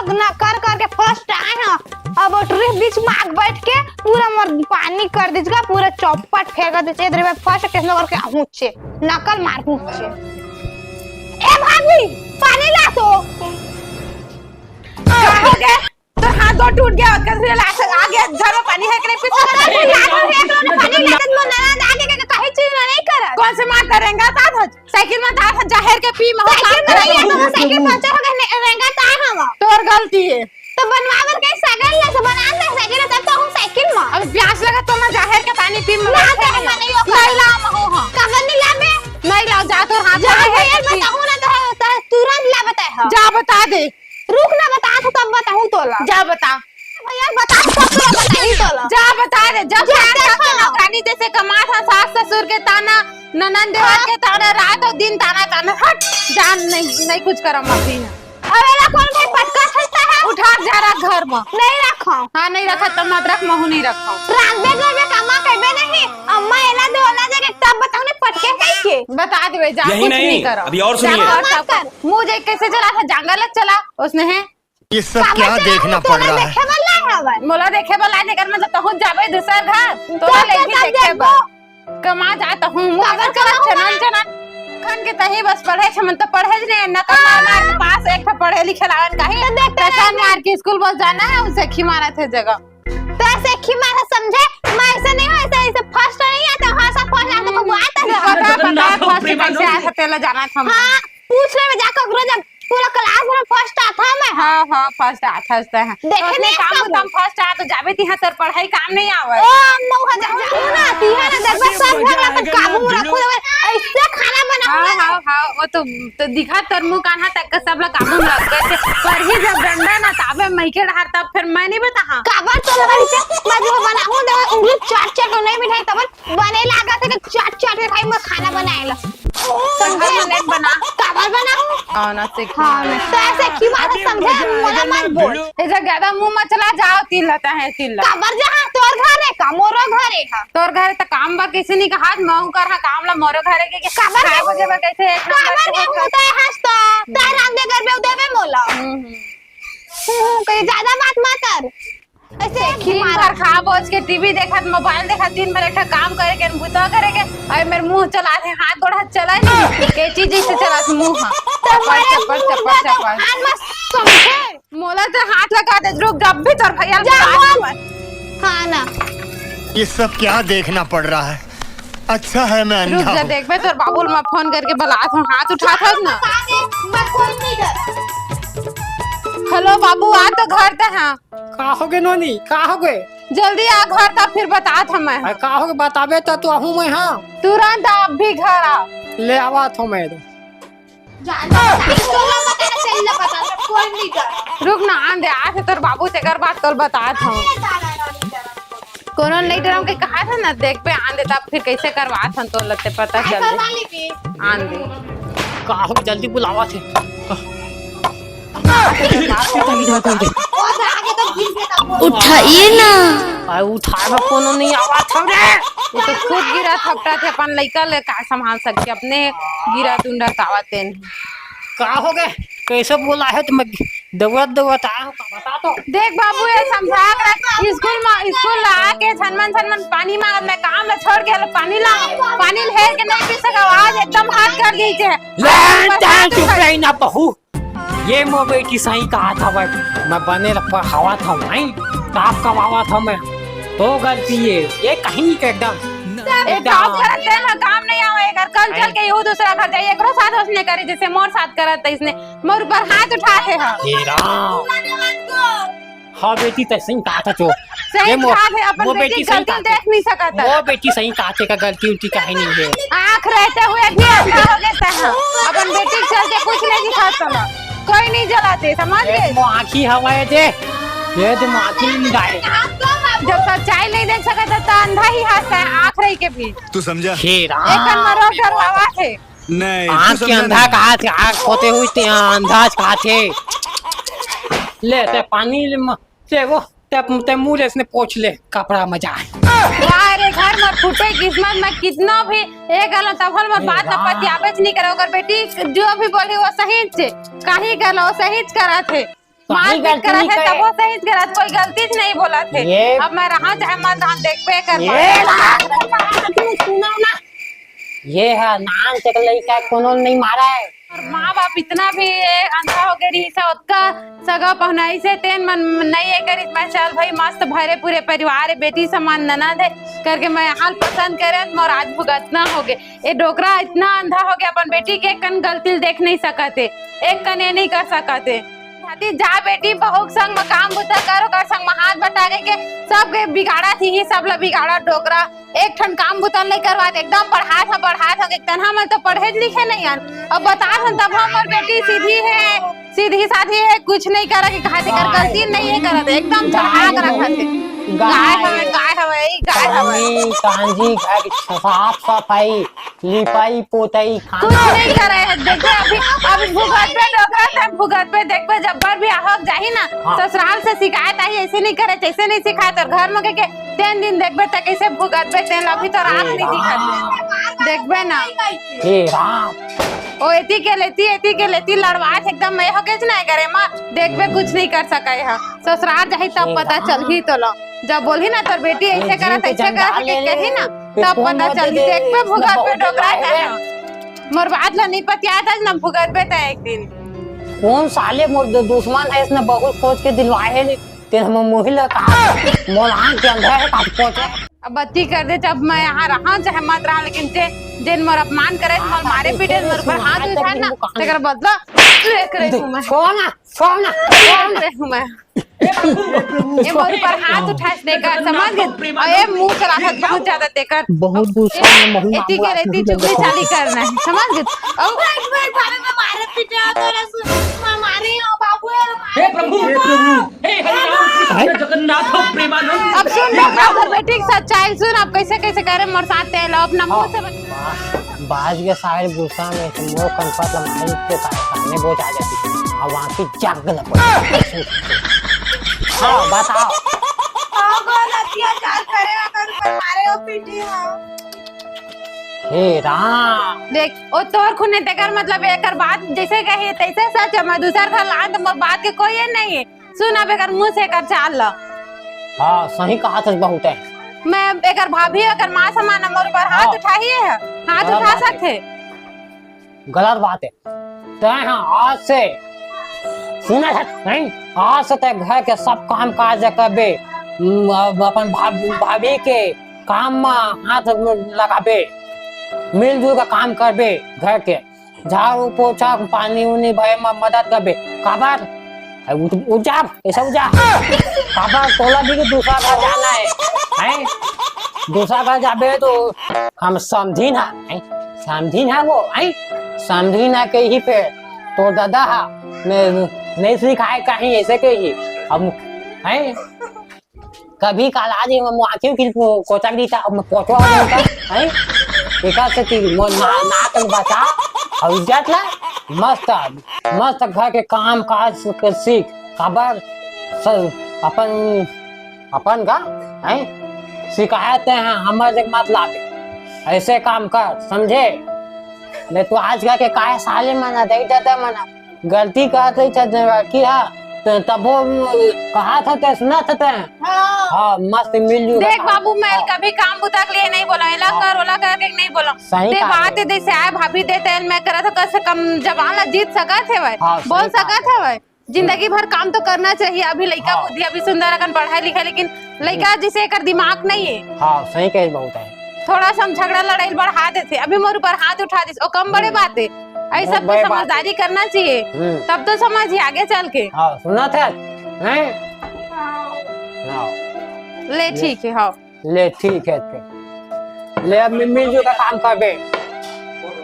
कर करके फर्स्ट आए हैं। अब ट्रिप बीच में आग बैठ के पूरा मर पानी कर दीजिएगा, पूरा चौपट फेंक दीजिए इधर में फर्स्ट टेस्ट करके आहूचे नकल मार पूछे। ए भाभी पानी ला तो हो गया तो हाथ दो टूट गया और कचरे ला आ गया घर में पानी है कि नहीं पीछे पानी लागत मन ना आगे के कहीं चीज नहीं कर कौन से मार करेंगे ता साइकिल में ता जाहिर के पी में काम करेंगे साइकिल पंचर हो गए रहेंगे ता हम तोर गलती है तो बनवावर के साइकिल ला से बना ले साइकिल तब तो हम साइकिल में अब प्यास लगा तो मैं जाहिर के पानी पी में नहीं ला हो हां कवन नहीं लाबे नहीं ला जा तो हाथ जाहिर बताऊं ना तो तुरंत ला बता जा बता दे रुक ना बता तो तब बताऊं तो ला जा बता भैया बता सब बता ही तो ला जा बता दे जब नौकरानी जैसे कमा था सास ससुर के ताना ननन देवर के ताना रात और दिन ताना ताना हट जान नहीं कुछ करम अभी अरे ना कौन भाई पटका खलता है उठा जा रहा घर में नहीं रखो हां नहीं रखा तब मत रख महू नहीं रखो रात में घर में कमा करबे नहीं अम्मा एला दे ओला जगह तब बताओ ने पटके कैसे बता देवे जा कुछ नहीं करो अभी और सुनिए मुझे कैसे चला था जंगल चला उसने है ये सब क्या देखना पड़ रहा है मोला देखे वाला है घर में जब पहुंच जाबे दूसरा घर तो लेके देखे कमा जाता हूं मगर चला चनन चनन खन के तही बस पढ़े छमन तो पढ़े नहीं न मार के पास एक पढ़े लिखे लावन काहे देखता मार के स्कूल बस जाना है उसे खी मारा थे जगह तो ऐसे खी मारा समझे मैं ऐसे नहीं हो ऐसे फर्स्ट नहीं आता हां सब फर्स्ट आता को आता फर्स्ट कैसे आया तेला जाना था हां पूछने में जाकर रोज पूरा क्लास में फर्स्ट आता मैं हां फर्स्ट आता है देखने काम फर्स्ट आ तो जाबे ती हतर पढ़ाई काम नहीं आवे ओ अम्मा हो जा ना ती है ना दरबार सब भगला पर काबू रखो ऐसे खाना बनाओ हां वो तो दिखा तर मुंह कान्हा तक का सब लोग काबू में रख के पर ही जब डंडा ना ताबे मईके डहार तब फिर मैं नहीं बता हां काबर तो लगा से मैं जो बनाऊं दे उंगली चाट चाट नहीं मिठाई तब बने लागा थे चाट चाट के खाई मैं खाना बनाएला समझे नहीं बना काबर बनाऊं हां ना से हां तो ऐसे की बात समझे मोला मत बोल ऐसा ज्यादा मुंह में चला जाओ तिलता है तिल काबर जहां तोर घर है का मोरो घर है तोर घर त काम बा किसी नहीं का हाथ महू कर हां काम ला मोरो घर है के काबर है बजे बा कैसे एक नंबर से होता है हंसता तार राम दे घर में देवे मोला कहीं ज्यादा बात मत कर ऐसे दिन भर खा बोझ के टीवी देखत मोबाइल देखत दिन भर एक काम करे के भूता करे के अरे मेरे मुंह चला थे हाथ गोड़ हाथ चला नहीं के चीज जैसे चला मुंह चप्पल समझे मोला तो हाथ लगा दे रुक जब भी तोर भैया हां ना ये सब क्या देखना पड़ रहा है अच्छा है मैं अंधा रुक जा देख बे तोर बाबूल में फोन करके बुला था हाथ उठा था ना मैं कोई नहीं हेलो बाबू आ तो घर ते हां का हो गए नोनी का हो गए जल्दी आ घर तब फिर बता था मैं का हो गए बताबे तो तू आहू मैं हां तुरंत आप भी घर आ ले आवा थो मैं कोई नहीं कर रुक ना आंदे आ से तोर बाबू से कर बात कर बता था कोनो नहीं डरम के कहा था ना देख पे आंदे तब फिर कैसे करवा था तो लते पता चल आंदे का हो जल्दी बुलावा थे उठाइए ना आ उठावे कोनो नहीं आवा था रे ये तो खुद गिरा थपटा थे अपन लइका ले का संभाल सकते अपने गिरा टुंडा कावते का हो गए कैसे बोला है तुम दवत आ बता तो देख बाबू ये समझा कर स्कूल ला के छनमन पानी मांग मैं काम ला छोड़ के पानी ले के नहीं पी सका आज एकदम हाथ कर दीजिए ले चुप रही ना बहू ये मो बेटी सही कहा था मैं बने हवा था नहीं ताप कमावा था मैं तो गलती ये कहीं के एकदम एक काम करते हैं काम नहीं आवे घर कल चल के यू दूसरा घर जाइए एकरो साथ उसने करी जैसे मोर साथ करत है इसने मोर ऊपर हाथ उठाते हैं हे राम हां बेटी तो सही कहा था तो ये वो बेटी गलती देख नहीं सकता वो बेटी सही कहा थे का गलती उल्टी काहे नहीं है आंख रहते हुए भी अंधा हो लेता है अपन बेटी चल के कुछ नहीं दिखाता कोई नहीं जलाते समझ गए वो आंखी हवाए दे ये तो आंखी नहीं डाले जब सच्चाई नहीं देख सकता तो अंधा ही हंसता है आंख रही के भी तू समझा एक मरो डरवावा थे नहीं आंख के अंधा कहा थे आंख होते हुए थे अंधा कहा थे ले ते पानी से वो ते मुंह इसने पोंछ ले कपड़ा मजा यार घर में फूटे किस्मत में कितना भी एक गलो तफल में बात न पतियाबे नहीं करे अगर बेटी जो भी बोली वो सही से काहे गलो सही करा थे मार सही पीट गलती करा नहीं थे करे। तब वो सही करा, कोई गलती नहीं बोला थे। ये- अब मैं रहा चाहे मत रहा, देखबे कर सुना ना, ये है नान से लड़का कोनो नहीं मारा है। और माँ बाप इतना भी अंधा हो गई सा उसका सगा पहनाई से तेन मन नहीं है करी। मैं चल भाई मस्त भरे पूरे परिवार है, बेटी समान ननद है करके मैं हाल पसंद करे और आज भुगतना हो गए। ये डोकरा इतना अंधा हो गया, अपन बेटी के कन गलती देख नहीं सकते, एक कन ये नहीं कर सकते। जा बेटी बहू के संग में काम बुता करो, कर संग में हाथ बटा के सब के बिगाड़ा थी ही, सब ला बिगाड़ा डोकरा। एक ठन काम बुता नहीं करवा, एकदम पढ़ा था एक तनहा में तो पढ़े लिखे नहीं आन। अब बता तब हमार बेटी सीधी साधी है, कुछ नहीं करा कि कहा कर गलती नहीं है करत, एकदम चढ़ा कर रखा थे। गाय हवे कांजी घर की साफ सफाई लिपाई पोताई कुछ नहीं करे है। देखो अभी भुगत पे डोकरा था, भुगत पे देख पे जब भी आहक जाही ना ससुराल से शिकायत आई, ऐसे नहीं करे, ऐसे नहीं सिखाए। और घर में के 3 दिन देखबे त कैसे भुगत पे तेल अभी तो रात नहीं दिखत देखबे ना। हे राम, ओ एती के लेती लड़वात एकदम मैं हो के नहीं करे मां, देखबे कुछ नहीं कर सके है। ससुराल जाही तब पता चलही तो लो, जब बोली ना तोर बेटी ऐसे करत ऐसे करत के कही ना तब पता चलही। देखबे भुगत पे डोकरा है मोर बात ला नहीं पतियात ना भुगत पे त एक दिन कौन साले मोर दुश्मन है, इसने बहुत सोच के दिलवाए है। तेरे हम मोहिला कहा मोर आंख के अंदर है काट पहुंचे। अब बत्ती कर दे जब मैं यहाँ रहा चाहे मत रहा, लेकिन जिन मोर अपमान करे मोर मारे पीटे मोर पर हाथ उठा ना तेरा बदला लेकर हूं मैं। सोना मैं ये मोर पर हाथ उठा देकर समझ गए, और ये मुंह से राहत बहुत ज्यादा देकर बहुत गुस्सा में महू इतनी के रहती चुगली चाली करना है समझ गए। अब मारे पीटे तो मारे बाबू हे प्रभु हे हरिनाम हे जगन्नाथ प्रेमानंद। अब सुन डॉक्टर बेटी की सच्चाई सुन, अब कैसे कैसे करे मोर साथ तेल अपना मुंह से बाज के सारे गुस्सा में मोर कंपत लम्हाई के सामने बोझ आ जाती है और वहां की जाग लग। हाँ बताओ अत्याचार करे अगर मारे हो पीटे हो। हे राम, देख ओ तोर खुने तेकर मतलब एकर बात जैसे कही तैसे सच है। मैं दूसर घर ला तो मोर बात के कोई नहीं है। सुन अब एकर मुंह से कर चाल ला। हाँ सही कहा था बहुत है। मैं एकर भाभी अगर मां समान मोर पर हाथ उठाई है, हाथ उठा सकते गलत बात है। ते हाँ आज से सुना था नहीं, आज से ते घर के सब काम काज करबे, अपन भाभी के काम में हाथ लगाबे, मिलजुल का काम करबे, घर के झाड़ू पोछा पानी उनी भय में मदद करबे। काबर उजा ऐसा उजा काबर तोला भी दूसरा घर जाना है दूसरा घर जाबे तो हम समझी ना वो समझी ना के ही पे तो दादा नहीं सिखाए कहीं ऐसे के ही हम है कभी कालाजी में मुआखियों की कोचक दी था अब पोछवा है एका से ती मो नाक बचा और इज्जत ला मस्त घर के काम काज कर सीख। खबर अपन का है शिकायत हैं हमारे मत लावे, ऐसे काम कर समझे। नहीं तो आज के काहे साले मना दे देता मना गलती करते की है तब वो कहा था सुना था हाँ मस्त मिल देख बाबू मैं कभी काम बुता के लिए नहीं बोला, एला कर ओला करके नहीं बोला। ते बात दे से आए भाभी दे तेल मैं करा तो कैसे कम जवान ला जीत सकत है भाई, बोल सकत है भाई। जिंदगी भर काम तो करना चाहिए। अभी लड़का बुद्धि अभी सुंदर अगन पढ़ाई लिखा, लेकिन लड़का जिसे एकर दिमाग नहीं है। हाँ सही कह बहुत है। थोड़ा सा झगड़ा लड़ाई बढ़ा देते, अभी मोर ऊपर हाथ उठा दे ओ कम बड़े बात है। ऐसा भी समझदारी करना चाहिए तब तो समझिए आगे चल के। हाँ सुना था ले ठीक है हाँ ले ठीक है ले अब मिलजुल का काम कर बे।